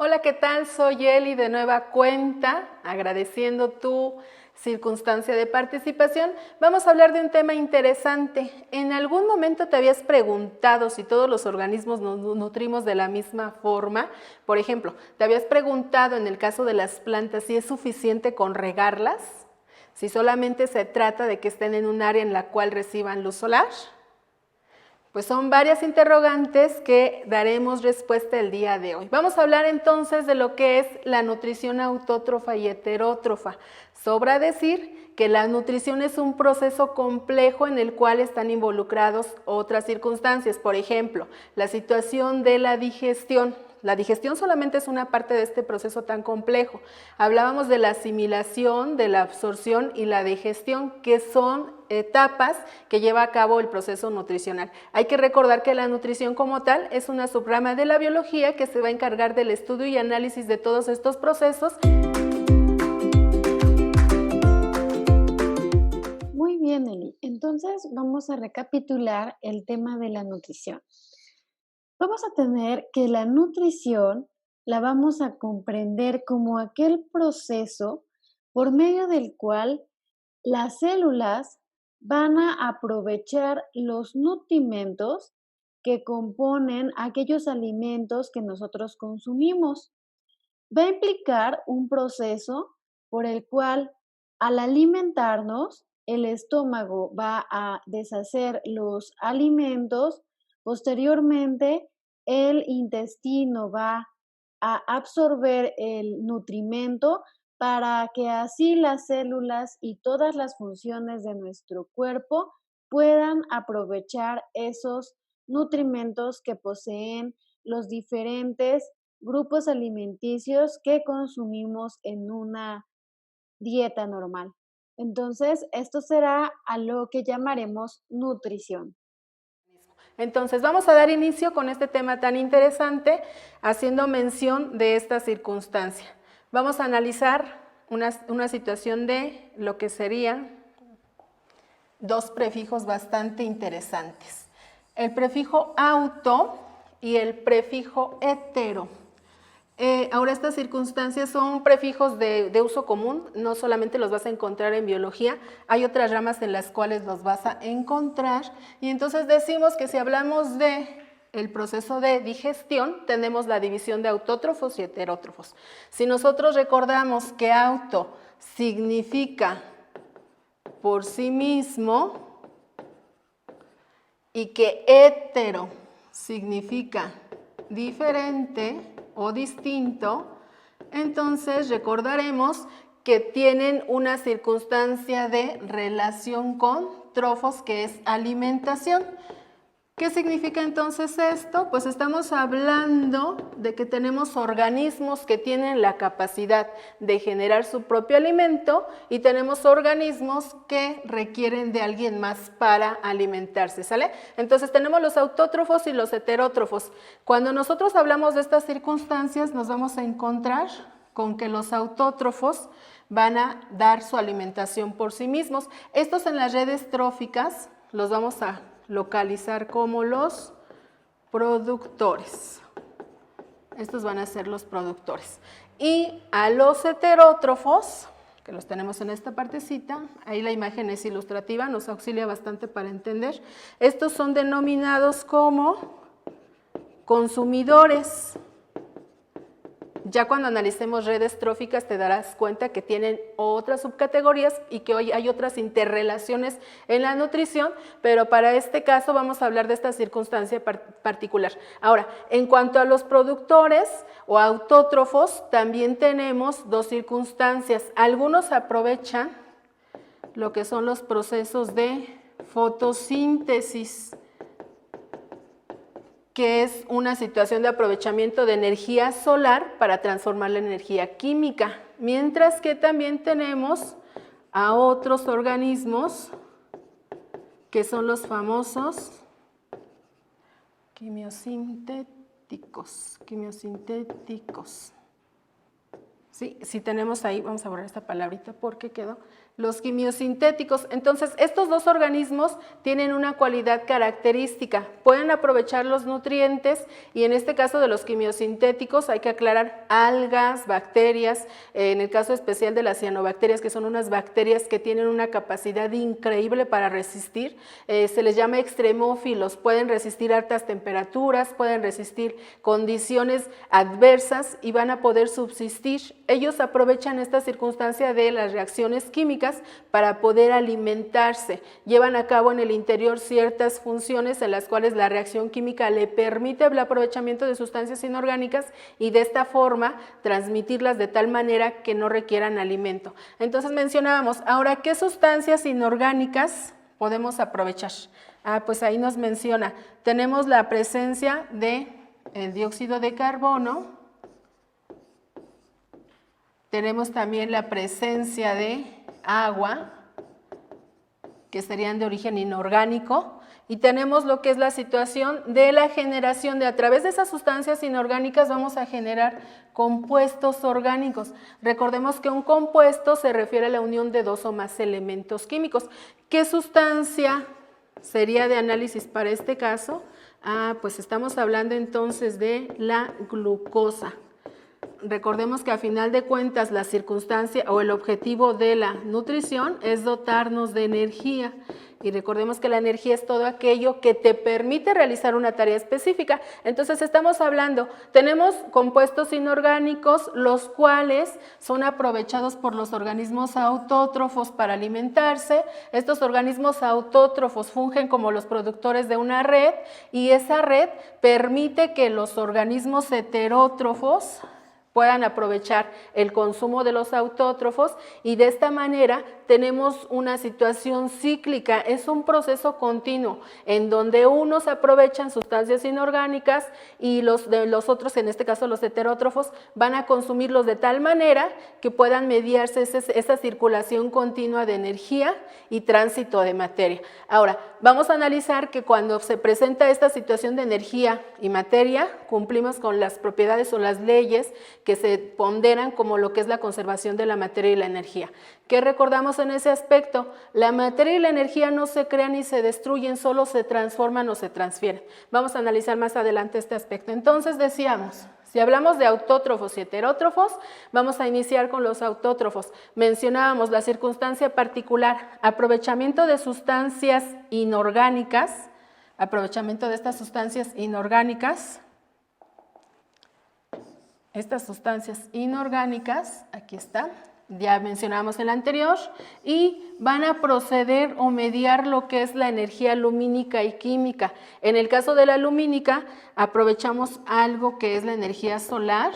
Hola, ¿qué tal? Soy Eli de nueva cuenta, agradeciendo tu circunstancia de participación. Vamos a hablar de un tema interesante. ¿En algún momento te habías preguntado si todos los organismos nos nutrimos de la misma forma? Por ejemplo, ¿te habías preguntado en el caso de las plantas si es suficiente con regarlas? Si solamente se trata de que estén en un área en la cual reciban luz solar. Pues son varias interrogantes que daremos respuesta el día de hoy. Vamos a hablar entonces de lo que es la nutrición autótrofa y heterótrofa. Sobra decir que la nutrición es un proceso complejo en el cual están involucrados otras circunstancias. Por ejemplo, la situación de la digestión. La digestión solamente es una parte de este proceso tan complejo. Hablábamos de la asimilación, de la absorción y la digestión, que son etapas que lleva a cabo el proceso nutricional. Hay que recordar que la nutrición como tal es una subrama de la biología que se va a encargar del estudio y análisis de todos estos procesos. Muy bien, Eli. Entonces vamos a recapitular el tema de la nutrición. Vamos a tener que la nutrición la vamos a comprender como aquel proceso por medio del cual las células van a aprovechar los nutrimentos que componen aquellos alimentos que nosotros consumimos. Va a implicar un proceso por el cual al alimentarnos, el estómago va a deshacer los alimentos, posteriormente el intestino va a absorber el nutrimento para que así las células y todas las funciones de nuestro cuerpo puedan aprovechar esos nutrimentos que poseen los diferentes grupos alimenticios que consumimos en una dieta normal. Entonces, esto será a lo que llamaremos nutrición. Entonces, vamos a dar inicio con este tema tan interesante, haciendo mención de esta circunstancia. Vamos a analizar una situación de lo que serían dos prefijos bastante interesantes. El prefijo auto y el prefijo hetero. Ahora estas circunstancias son prefijos de uso común, no solamente los vas a encontrar en biología, hay otras ramas en las cuales los vas a encontrar y entonces decimos que si hablamos de el proceso de digestión, tenemos la división de autótrofos y heterótrofos. Si nosotros recordamos que auto significa por sí mismo y que hetero significa diferente o distinto, entonces recordaremos que tienen una circunstancia de relación con trofos, que es alimentación. ¿Qué significa entonces esto? Pues estamos hablando de que tenemos organismos que tienen la capacidad de generar su propio alimento y tenemos organismos que requieren de alguien más para alimentarse, ¿sale? Entonces tenemos los autótrofos y los heterótrofos. Cuando nosotros hablamos de estas circunstancias nos vamos a encontrar con que los autótrofos van a dar su alimentación por sí mismos. Estos en las redes tróficas los vamos a localizar como los productores. Estos van a ser los productores. Y a los heterótrofos, que los tenemos en esta partecita, ahí la imagen es ilustrativa, nos auxilia bastante para entender. Estos son denominados como consumidores. Ya cuando analicemos redes tróficas te darás cuenta que tienen otras subcategorías y que hoy hay otras interrelaciones en la nutrición, pero para este caso vamos a hablar de esta circunstancia particular. Ahora, en cuanto a los productores o autótrofos, también tenemos dos circunstancias. Algunos aprovechan lo que son los procesos de fotosíntesis, que es una situación de aprovechamiento de energía solar para transformarla en energía química, mientras que también tenemos a otros organismos que son los famosos quimiosintéticos. Sí, si tenemos ahí, vamos a borrar esta palabrita porque quedó Los quimiosintéticos. Entonces, estos dos organismos tienen una cualidad característica. Pueden aprovechar los nutrientes y en este caso de los quimiosintéticos hay que aclarar algas, bacterias, en el caso especial de las cianobacterias, que son unas bacterias que tienen una capacidad increíble para resistir. Se les llama extremófilos. Pueden resistir altas temperaturas, pueden resistir condiciones adversas y van a poder subsistir. Ellos aprovechan esta circunstancia de las reacciones químicas para poder alimentarse. Llevan a cabo en el interior ciertas funciones en las cuales la reacción química le permite el aprovechamiento de sustancias inorgánicas y de esta forma transmitirlas de tal manera que no requieran alimento. Entonces mencionábamos, ahora, ¿qué sustancias inorgánicas podemos aprovechar? Pues ahí nos menciona, tenemos la presencia de el dióxido de carbono, tenemos también la presencia de agua, que serían de origen inorgánico, y tenemos lo que es la situación de la generación de, a través de esas sustancias inorgánicas vamos a generar compuestos orgánicos. Recordemos que un compuesto se refiere a la unión de dos o más elementos químicos. ¿Qué sustancia sería de análisis para este caso? Pues estamos hablando entonces de la glucosa. Recordemos que a final de cuentas la circunstancia o el objetivo de la nutrición es dotarnos de energía y recordemos que la energía es todo aquello que te permite realizar una tarea específica. Entonces estamos hablando, tenemos compuestos inorgánicos los cuales son aprovechados por los organismos autótrofos para alimentarse. Estos organismos autótrofos fungen como los productores de una red y esa red permite que los organismos heterótrofos puedan aprovechar el consumo de los autótrofos y de esta manera tenemos una situación cíclica, es un proceso continuo en donde unos aprovechan sustancias inorgánicas y los otros, en este caso los heterótrofos, van a consumirlos de tal manera que puedan mediarse esa circulación continua de energía y tránsito de materia. Ahora, vamos a analizar que cuando se presenta esta situación de energía y materia, cumplimos con las propiedades o las leyes que se ponderan como lo que es la conservación de la materia y la energía. ¿Qué recordamos en ese aspecto? La materia y la energía no se crean ni se destruyen, solo se transforman o se transfieren. Vamos a analizar más adelante este aspecto. Entonces decíamos, si hablamos de autótrofos y heterótrofos, vamos a iniciar con los autótrofos. Mencionábamos la circunstancia particular, aprovechamiento de sustancias inorgánicas, aprovechamiento de estas sustancias inorgánicas. Estas sustancias inorgánicas, aquí está, ya mencionamos el anterior, y van a proceder o mediar lo que es la energía lumínica y química. En el caso de la lumínica, aprovechamos algo que es la energía solar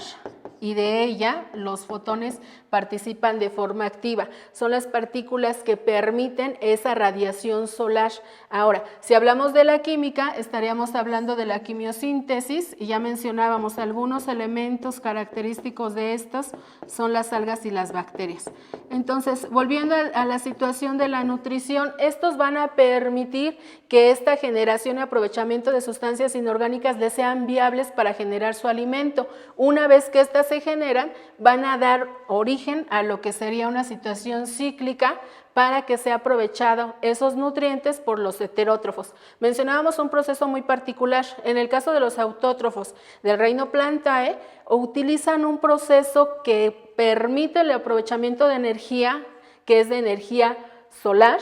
y de ella los fotones participan de forma activa. Son las partículas que permiten esa radiación solar. Ahora, si hablamos de la química, estaríamos hablando de la quimiosíntesis y ya mencionábamos algunos elementos característicos de estos son las algas y las bacterias. Entonces, volviendo a la situación de la nutrición, estos van a permitir que esta generación y aprovechamiento de sustancias inorgánicas les sean viables para generar su alimento. Una vez que estas se generan, van a dar origen a lo que sería una situación cíclica para que sea aprovechado esos nutrientes por los heterótrofos. Mencionábamos un proceso muy particular. En el caso de los autótrofos del reino Plantae, utilizan un proceso que permite el aprovechamiento de energía, que es de energía solar.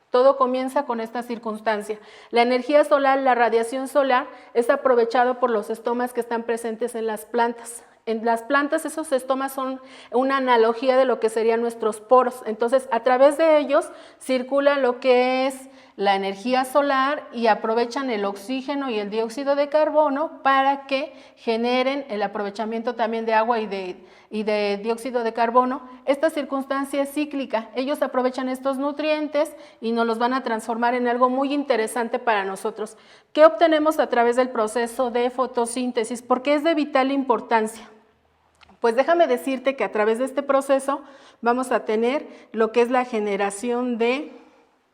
Todo comienza con esta circunstancia. La energía solar, la radiación solar, es aprovechado por los estomas que están presentes en las plantas. En las plantas esos estomas son una analogía de lo que serían nuestros poros. Entonces, a través de ellos circula lo que es la energía solar y aprovechan el oxígeno y el dióxido de carbono para que generen el aprovechamiento también de agua y de dióxido de carbono. Esta circunstancia es cíclica. Ellos aprovechan estos nutrientes y nos los van a transformar en algo muy interesante para nosotros. ¿Qué obtenemos a través del proceso de fotosíntesis? Porque es de vital importancia. Pues déjame decirte que a través de este proceso vamos a tener lo que es la generación de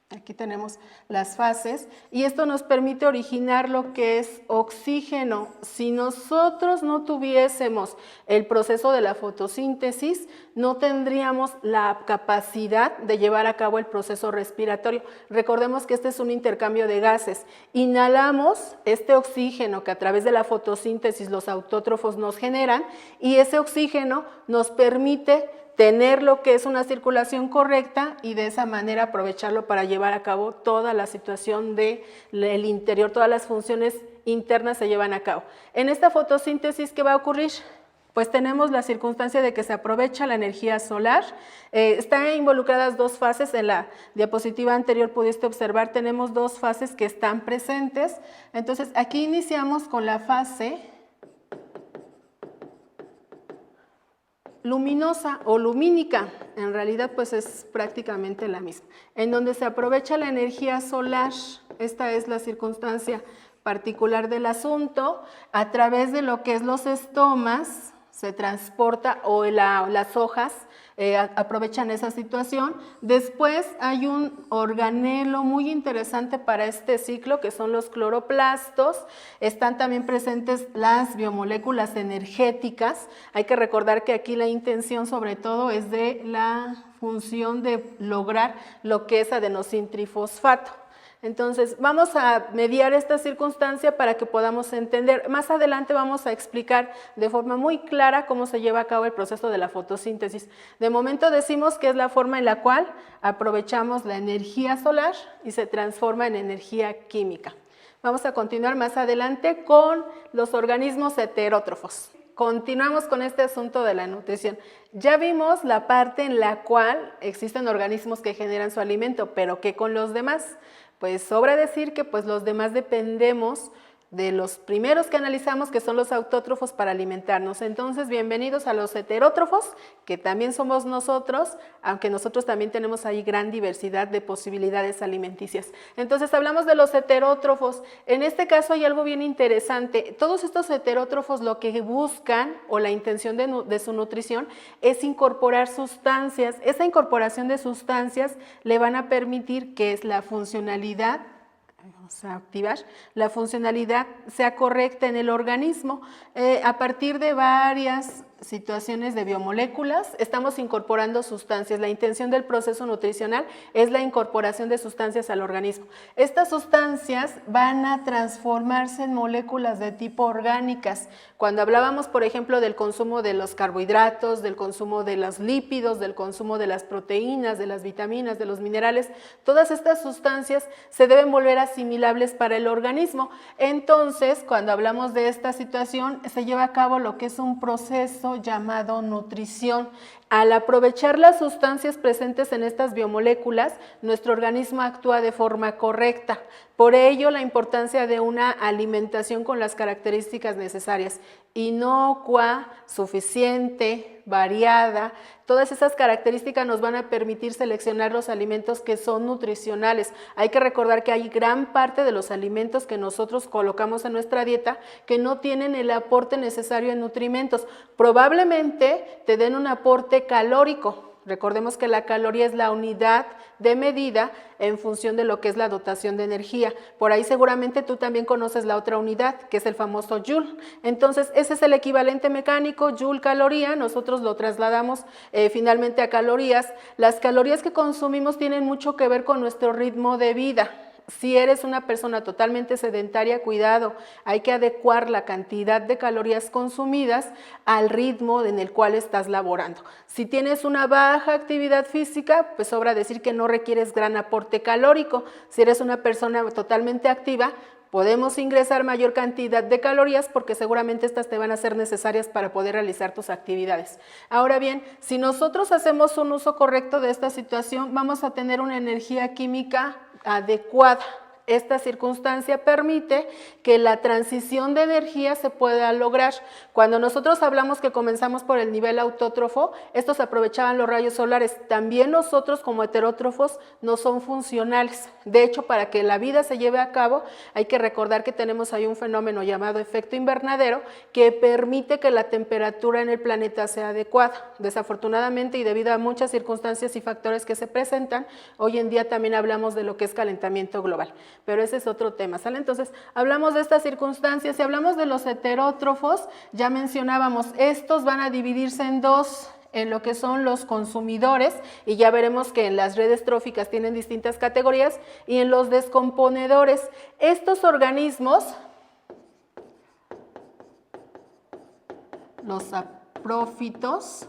Aquí tenemos las fases y esto nos permite originar lo que es oxígeno. Si nosotros no tuviésemos el proceso de la fotosíntesis, no tendríamos la capacidad de llevar a cabo el proceso respiratorio. Recordemos que este es un intercambio de gases. Inhalamos este oxígeno que a través de la fotosíntesis los autótrofos nos generan y ese oxígeno nos permite tener lo que es una circulación correcta y de esa manera aprovecharlo para llevar a cabo toda la situación del interior, todas las funciones internas se llevan a cabo. En esta fotosíntesis, ¿qué va a ocurrir? Pues tenemos la circunstancia de que se aprovecha la energía solar. Están involucradas dos fases, en la diapositiva anterior pudiste observar, tenemos dos fases que están presentes. Entonces aquí iniciamos con la fase luminosa o lumínica, en realidad pues es prácticamente la misma, en donde se aprovecha la energía solar. Esta es la circunstancia particular del asunto. A través de lo que es los estomas se transporta o las hojas aprovechan esa situación. Después hay un organelo muy interesante para este ciclo que son los cloroplastos. Están también presentes las biomoléculas energéticas. Hay que recordar que aquí la intención sobre todo es de la función de lograr lo que es adenosintrifosfato. Entonces, vamos a mediar esta circunstancia para que podamos entender. Más adelante vamos a explicar de forma muy clara cómo se lleva a cabo el proceso de la fotosíntesis. De momento decimos que es la forma en la cual aprovechamos la energía solar y se transforma en energía química. Vamos a continuar más adelante con los organismos heterótrofos. Continuamos con este asunto de la nutrición. Ya vimos la parte en la cual existen organismos que generan su alimento, pero ¿qué con los demás? Pues sobra decir que pues los demás dependemos de los primeros que analizamos, que son los autótrofos para alimentarnos. Entonces, bienvenidos a los heterótrofos, que también somos nosotros, aunque nosotros también tenemos ahí gran diversidad de posibilidades alimenticias. Entonces, hablamos de los heterótrofos. En este caso hay algo bien interesante. Todos estos heterótrofos lo que buscan, o la intención de su nutrición, es incorporar sustancias. Esa incorporación de sustancias le van a permitir que es la funcionalidad, vamos a activar, la funcionalidad sea correcta en el organismo. A partir de varias situaciones de biomoléculas, estamos incorporando sustancias. La intención del proceso nutricional es la incorporación de sustancias al organismo. Estas sustancias van a transformarse en moléculas de tipo orgánicas. Cuando hablábamos, por ejemplo, del consumo de los carbohidratos, del consumo de los lípidos, del consumo de las proteínas, de las vitaminas, de los minerales, todas estas sustancias se deben volver asimilables para el organismo. Entonces, cuando hablamos de esta situación, se lleva a cabo lo que es un proceso llamado nutrición. Al aprovechar las sustancias presentes en estas biomoléculas, nuestro organismo actúa de forma correcta. Por ello, la importancia de una alimentación con las características necesarias, inocua, suficiente, variada. Todas esas características nos van a permitir seleccionar los alimentos que son nutricionales. Hay que recordar que hay gran parte de los alimentos que nosotros colocamos en nuestra dieta que no tienen el aporte necesario en nutrimentos. Probablemente te den un aporte calórico. Recordemos que la caloría es la unidad de medida en función de lo que es la dotación de energía. Por ahí seguramente tú también conoces la otra unidad, que es el famoso Joule. Entonces, ese es el equivalente mecánico, Joule caloría, nosotros lo trasladamos finalmente a calorías. Las calorías que consumimos tienen mucho que ver con nuestro ritmo de vida. Si eres una persona totalmente sedentaria, cuidado, hay que adecuar la cantidad de calorías consumidas al ritmo en el cual estás laborando. Si tienes una baja actividad física, pues sobra decir que no requieres gran aporte calórico. Si eres una persona totalmente activa, podemos ingresar mayor cantidad de calorías porque seguramente estas te van a ser necesarias para poder realizar tus actividades. Ahora bien, si nosotros hacemos un uso correcto de esta situación, vamos a tener una energía química adecuada. Esta circunstancia permite que la transición de energía se pueda lograr. Cuando nosotros hablamos que comenzamos por el nivel autótrofo, estos aprovechaban los rayos solares. También nosotros como heterótrofos no son funcionales. De hecho, para que la vida se lleve a cabo, hay que recordar que tenemos ahí un fenómeno llamado efecto invernadero que permite que la temperatura en el planeta sea adecuada. Desafortunadamente y debido a muchas circunstancias y factores que se presentan, hoy en día también hablamos de lo que es calentamiento global. Pero ese es otro tema, ¿sale? Entonces, hablamos de estas circunstancias y hablamos de los heterótrofos, ya mencionábamos, estos van a dividirse en dos, en lo que son los consumidores, y ya veremos que en las redes tróficas tienen distintas categorías, y en los descomponedores. Estos organismos, los saprófitos,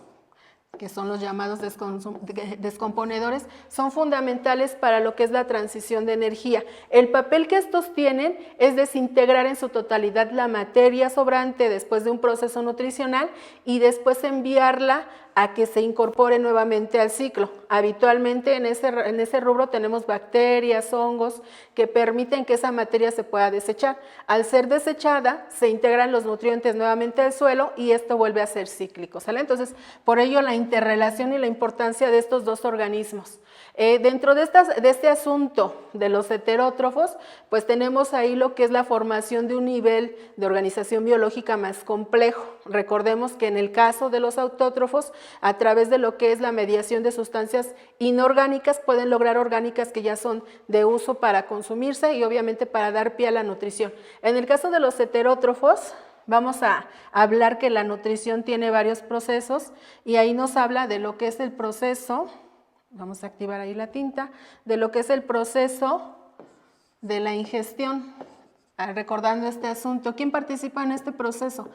que son los llamados descomponedores, son fundamentales para lo que es la transición de energía. El papel que estos tienen es desintegrar en su totalidad la materia sobrante después de un proceso nutricional y después enviarla a que se incorpore nuevamente al ciclo. Habitualmente en ese rubro tenemos bacterias, hongos, que permiten que esa materia se pueda desechar. Al ser desechada, se integran los nutrientes nuevamente al suelo y esto vuelve a ser cíclico, ¿sale? Entonces, por ello la interrelación y la importancia de estos dos organismos. Dentro de este asunto de los heterótrofos, pues tenemos ahí lo que es la formación de un nivel de organización biológica más complejo. Recordemos que en el caso de los autótrofos, a través de lo que es la mediación de sustancias inorgánicas, pueden lograr orgánicas que ya son de uso para consumirse y obviamente para dar pie a la nutrición. En el caso de los heterótrofos, vamos a hablar que la nutrición tiene varios procesos y ahí nos habla de lo que es el proceso. Vamos a activar ahí la tinta, de lo que es el proceso de la ingestión. Recordando este asunto, ¿quién participa en este proceso?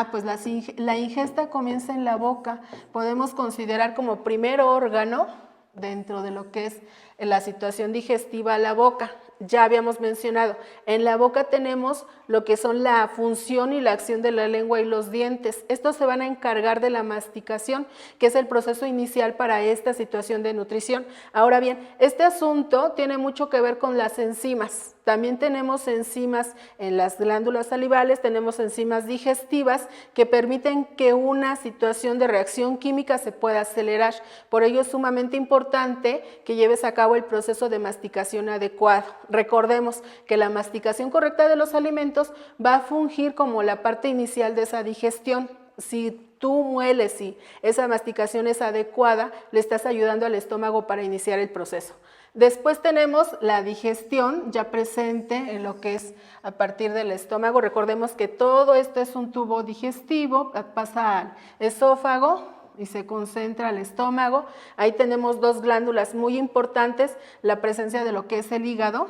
Pues la ingesta comienza en la boca. Podemos considerar como primer órgano dentro de lo que es la situación digestiva la boca. Ya habíamos mencionado, en la boca tenemos lo que son la función y la acción de la lengua y los dientes. Estos se van a encargar de la masticación, que es el proceso inicial para esta situación de nutrición. Ahora bien, este asunto tiene mucho que ver con las enzimas. También tenemos enzimas en las glándulas salivales, tenemos enzimas digestivas que permiten que una situación de reacción química se pueda acelerar. Por ello es sumamente importante que lleves a cabo el proceso de masticación adecuado. Recordemos que la masticación correcta de los alimentos va a fungir como la parte inicial de esa digestión. Si tú mueles y esa masticación es adecuada, le estás ayudando al estómago para iniciar el proceso. Después tenemos la digestión ya presente en lo que es a partir del estómago. Recordemos que todo esto es un tubo digestivo, pasa al esófago y se concentra al estómago. Ahí tenemos dos glándulas muy importantes, la presencia de lo que es el hígado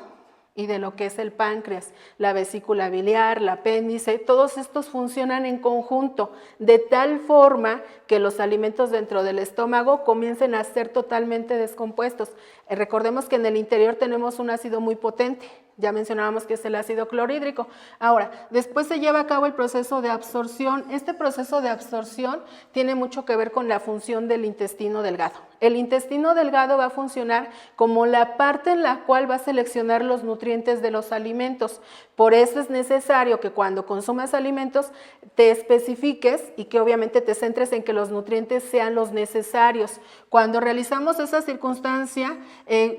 y de lo que es el páncreas, la vesícula biliar, el apéndice, todos estos funcionan en conjunto, de tal forma que los alimentos dentro del estómago comiencen a ser totalmente descompuestos. Recordemos que en el interior tenemos un ácido muy potente, ya mencionábamos que es el ácido clorhídrico. Ahora, después se lleva a cabo el proceso de absorción. Este proceso de absorción tiene mucho que ver con la función del intestino delgado. El intestino delgado va a funcionar como la parte en la cual va a seleccionar los nutrientes de los alimentos. Por eso es necesario que cuando consumas alimentos te especifiques y que obviamente te centres en que los nutrientes sean los necesarios. Cuando realizamos esa circunstancia,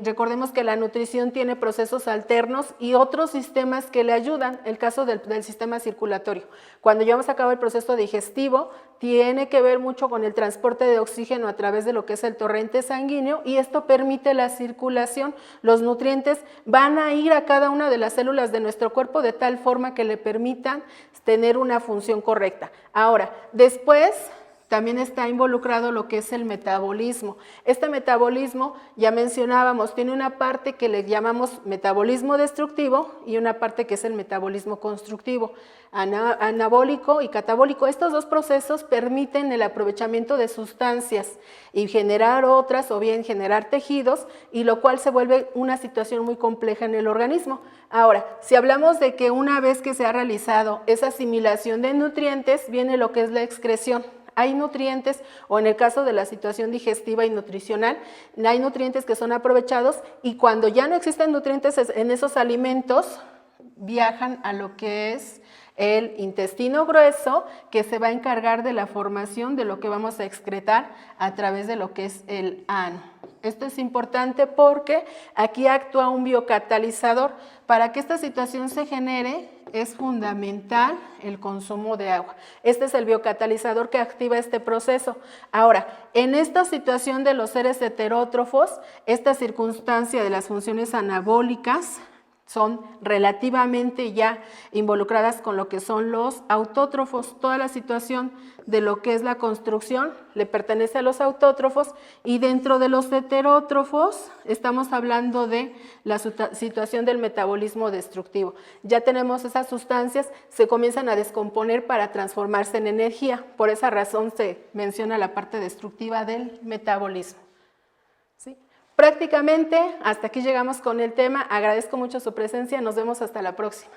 recordemos que la nutrición tiene procesos alternos y otros sistemas que le ayudan, el caso del sistema circulatorio. Cuando llevamos a cabo el proceso digestivo, tiene que ver mucho con el transporte de oxígeno a través de lo que es el torrente sanguíneo y esto permite la circulación. Los nutrientes van a ir a cada una de las células de nuestro cuerpo de tal forma que le permitan tener una función correcta. Ahora, después también está involucrado lo que es el metabolismo. Este metabolismo, ya mencionábamos, tiene una parte que le llamamos metabolismo destructivo y una parte que es el metabolismo constructivo, anabólico y catabólico. Estos dos procesos permiten el aprovechamiento de sustancias y generar otras o bien generar tejidos, y lo cual se vuelve una situación muy compleja en el organismo. Ahora, si hablamos de que una vez que se ha realizado esa asimilación de nutrientes, viene lo que es la excreción. Hay nutrientes, o en el caso de la situación digestiva y nutricional, hay nutrientes que son aprovechados y cuando ya no existen nutrientes en esos alimentos, viajan a lo que es el intestino grueso, que se va a encargar de la formación de lo que vamos a excretar a través de lo que es el ano. Esto es importante porque aquí actúa un biocatalizador. Para que esta situación se genere es fundamental el consumo de agua. Este es el biocatalizador que activa este proceso. Ahora, en esta situación de los seres heterótrofos, esta circunstancia de las funciones anabólicas son relativamente ya involucradas con lo que son los autótrofos. Toda la situación de lo que es la construcción le pertenece a los autótrofos y dentro de los heterótrofos estamos hablando de la situación del metabolismo destructivo. Ya tenemos esas sustancias, se comienzan a descomponer para transformarse en energía. Por esa razón se menciona la parte destructiva del metabolismo. ¿Sí? Prácticamente hasta aquí llegamos con el tema. Agradezco mucho su presencia. Nos vemos hasta la próxima.